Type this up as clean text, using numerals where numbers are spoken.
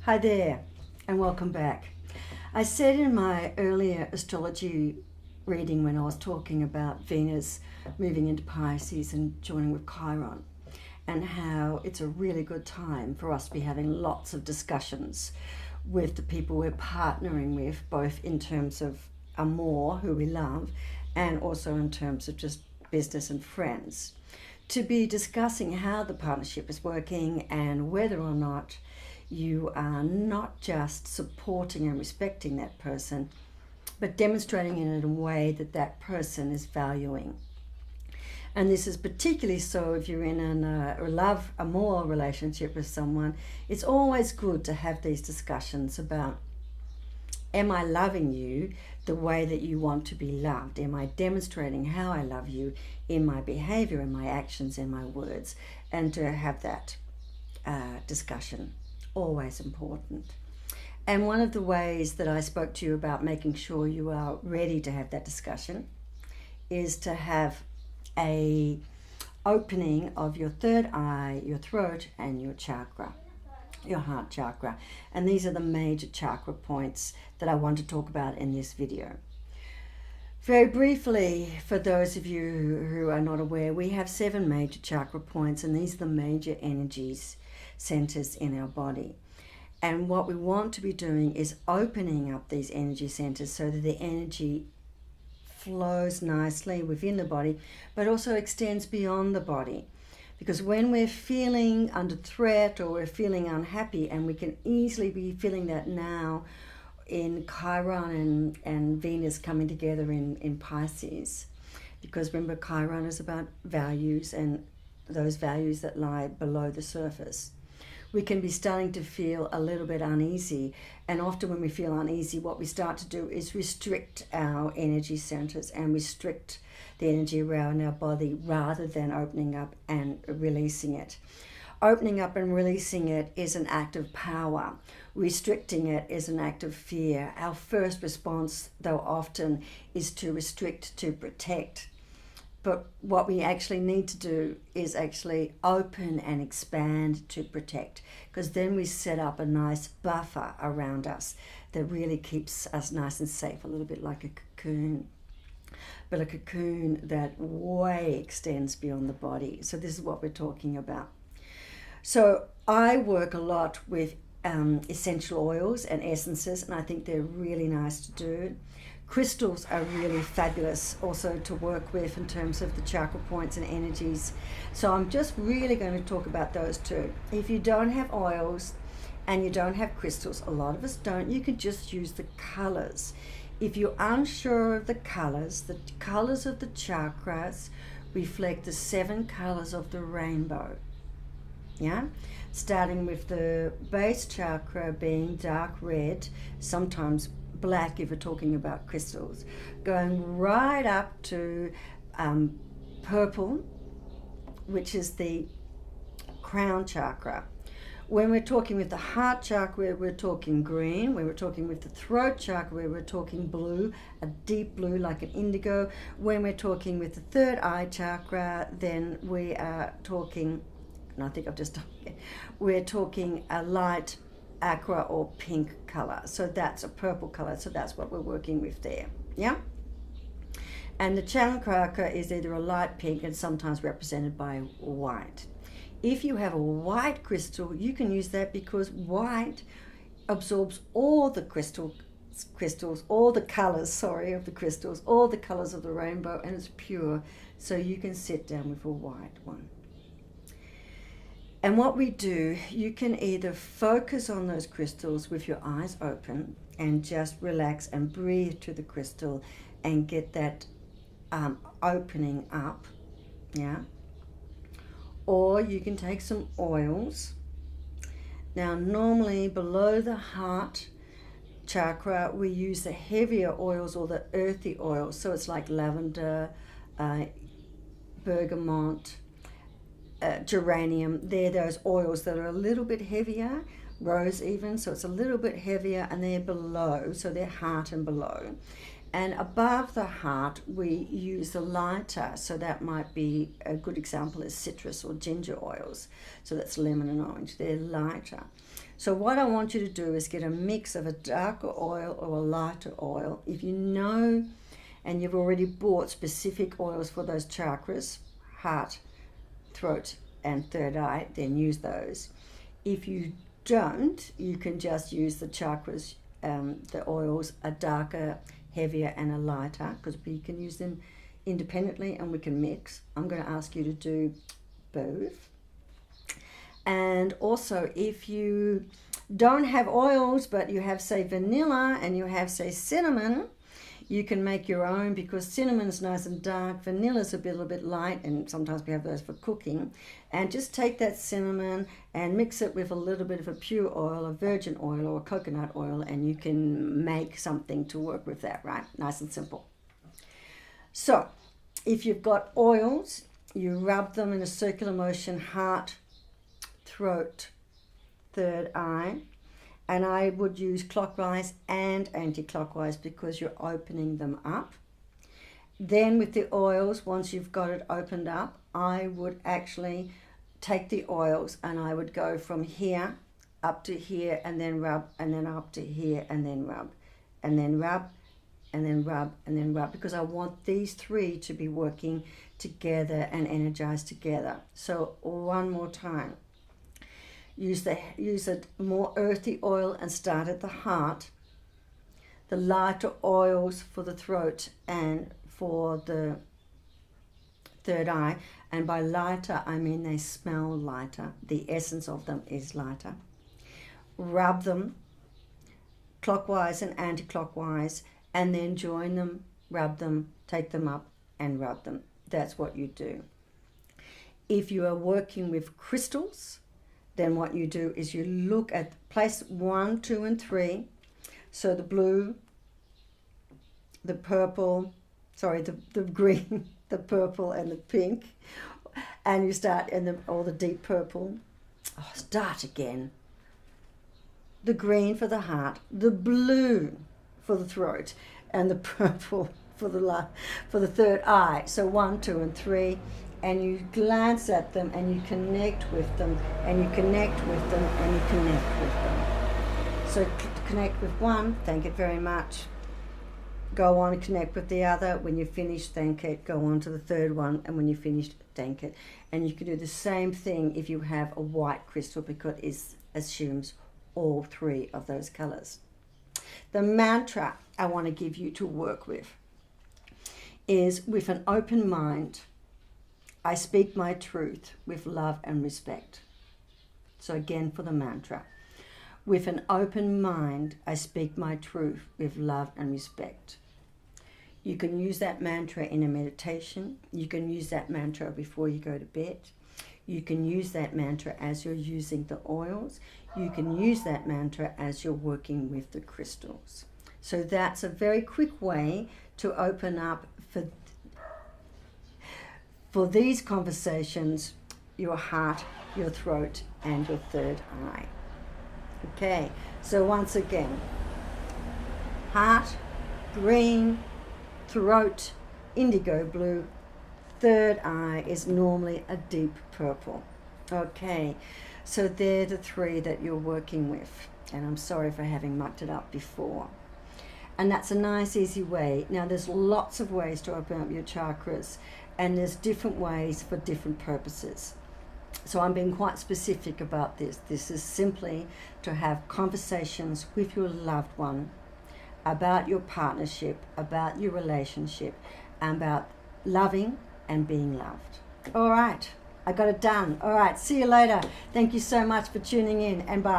Hi there, and welcome back. I said in my earlier astrology reading when I was talking about Venus moving into Pisces and joining with Chiron, and how it's a really good time for us to be having lots of discussions with the people we're partnering with, both in terms of amour, who we love, and also in terms of just business and friends, to be discussing how the partnership is working and whether or not you are not just supporting and respecting that person, but demonstrating it in a way that that person is valuing. And this is particularly so if you're in a more relationship with someone. It's always good to have these discussions about, am I loving you the way that you want to be loved? Am I demonstrating how I love you in my behavior, in my actions, in my words? And to have that discussion, always important. And one of the ways that I spoke to you about making sure you are ready to have that discussion is to have a opening of your third eye, your throat, and your chakra, your heart chakra. And these are the major chakra points that I want to talk about in this video. Very briefly, for those of you who are not aware, we have 7 major chakra points, and these are the major energies, centers in our body. And what we want to be doing is opening up these energy centers so that the energy flows nicely within the body, but also extends beyond the body. Because when we're feeling under threat or we're feeling unhappy, and we can easily be feeling that now in Chiron and Venus coming together in Pisces, because remember, Chiron is about values and those values that lie below the surface. We can be starting to feel a little bit uneasy, and often when we feel uneasy, what we start to do is restrict our energy centers and restrict the energy around our body rather than opening up and releasing it. Opening up and releasing it is an act of power. Restricting it is an act of fear. Our first response, though, often is to restrict, to protect. But what we actually need to do is actually open and expand to protect, because then we set up a nice buffer around us that really keeps us nice and safe, a little bit like a cocoon, but a cocoon that way extends beyond the body. So this is what we're talking about. So I work a lot with essential oils and essences, and I think they're really nice to do. Crystals are really fabulous also to work with in terms of the chakra points and energies. So I'm just really going to talk about those two. If you don't have oils and you don't have crystals, a lot of us don't, you can just use the colors. If you're unsure of the colors of the chakras reflect the 7 colors of the rainbow. Yeah? Starting with the base chakra being dark red, sometimes black if we're talking about crystals, going right up to purple, which is the crown chakra. When we're talking with the heart chakra, we're talking green. When we're talking with the throat chakra, we're talking blue, a deep blue like an indigo. When we're talking with the third eye chakra, then we are talking, and I think I've just done it, we're talking a light aqua or pink color. So that's a purple color. So that's what we're working with there. Yeah. And the chakra is either a light pink and sometimes represented by white. If you have a white crystal, you can use that because white absorbs all the crystals, all the colors, of the crystals, all the colors of the rainbow, and it's pure. So you can sit down with a white one. And what we do, you can either focus on those crystals with your eyes open and just relax and breathe to the crystal and get that opening up, yeah? Or you can take some oils. Now, normally below the heart chakra, we use the heavier oils or the earthy oils. So it's like lavender, bergamot, geranium. They're those oils that are a little bit heavier, rose even, so it's a little bit heavier, and they're below, so they're heart and below. And above the heart, we use the lighter, so that might be a good example is citrus or ginger oils. So that's lemon and orange, they're lighter. So what I want you to do is get a mix of a darker oil or a lighter oil. If you know and you've already bought specific oils for those chakras, heart, throat, and third eye, then use those. If you don't, you can just use the chakras, the oils, a darker, heavier, and a lighter, because we can use them independently and we can mix. I'm going to ask you to do both. And also, if you don't have oils, but you have, say, vanilla and you have, say, cinnamon, you can make your own, because cinnamon's nice and dark, vanilla's a little bit light, and sometimes we have those for cooking. And just take that cinnamon and mix it with a little bit of a pure oil, a virgin oil or a coconut oil, and you can make something to work with that, right? Nice and simple. So, if you've got oils, you rub them in a circular motion, heart, throat, third eye, and I would use clockwise and anti-clockwise because you're opening them up. Then with the oils, once you've got it opened up, I would actually take the oils and I would go from here up to here and then rub, and then up to here and then rub, and then rub, and then rub, and then rub, because I want these three to be working together and energized together. So one more time. Use a more earthy oil and start at the heart. The lighter oils for the throat and for the third eye. And by lighter, I mean they smell lighter. The essence of them is lighter. Rub them clockwise and anti-clockwise, and then join them, rub them, take them up and rub them. That's what you do. If you are working with crystals, then what you do is you look at place 1, 2, and 3. So the blue, the purple, the green, the purple, and the pink. And you start in all the deep purple. Oh, start again. The green for the heart, the blue for the throat, and the purple for the third eye. So 1, 2, and 3. And you glance at them and you connect with them, and you connect with them, and you connect with them. So connect with one, thank it very much. Go on and connect with the other. When you finish, thank it. Go on to the third one, and when you finish, thank it. And you can do the same thing if you have a white crystal, because it assumes all three of those colors. The mantra I want to give you to work with is, with an open mind, I speak my truth with love and respect. So again, for the mantra, with an open mind, I speak my truth with love and respect. You can use that mantra in a meditation. You can use that mantra before you go to bed. You can use that mantra as you're using the oils. You can use that mantra as you're working with the crystals. So that's a very quick way to open up for these conversations, your heart, your throat, and your third eye. Okay, so once again, heart, green, throat, indigo blue, third eye is normally a deep purple. Okay, so they're the three that you're working with, and I'm sorry for having mucked it up before. And that's a nice, easy way. Now, there's lots of ways to open up your chakras, and there's different ways for different purposes. So I'm being quite specific about this. This is simply to have conversations with your loved one about your partnership, about your relationship, and about loving and being loved. All right, I got it done. All right, see you later. Thank you so much for tuning in, and bye.